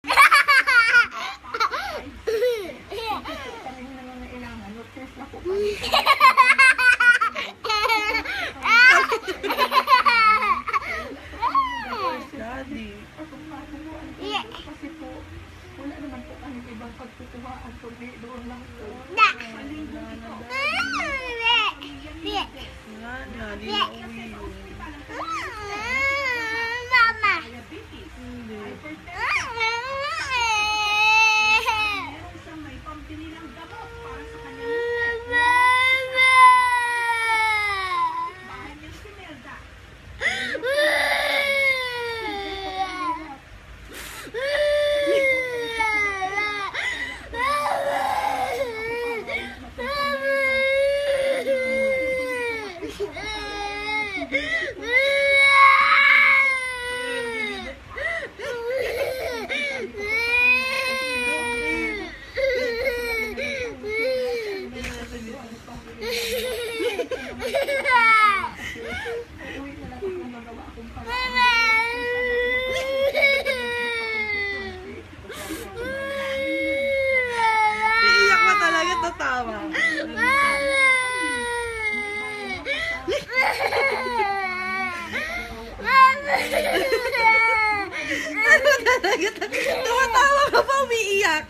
Kasi po, wala naman po kami ibang pagtutuwaan, kundi doon lang po. Iiyak mo talaga, tatawa. Tumatawa ka pa, umiiyak.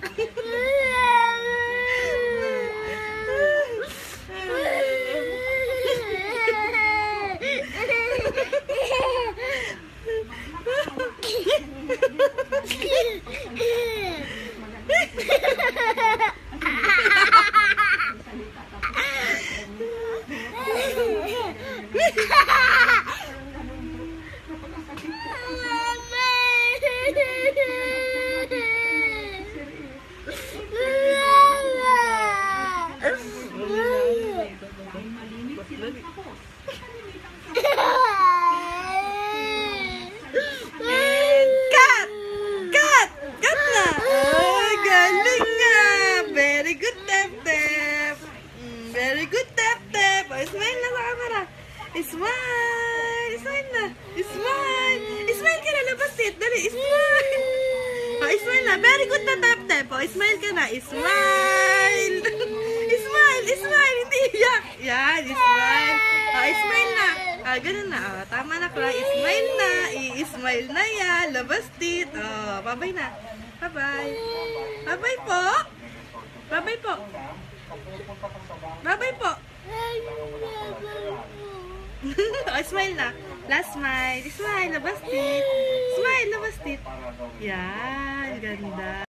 Very good, Tep-Tep. Oh, smile na sa camera. Smile. Smile na. Smile. Smile ka na. Labasit. Dali. Smile. Oh, smile na. Very good na, Tep-Tep. Oh, smile ka na. Smile. Smile. Smile. Hindi iyak. Yan. Smile. Oh, smile na. Ah, ganun na. Oh, tama na, Cry. Smile na. I-smile na yan. Labastit. Oh, bye-bye na. Bye-bye. Bye-bye po. Bye-bye po. Bye-bye po. Oh, smile na. Last smile. Smile, labastit. Smile, labastit. Yan, ganda.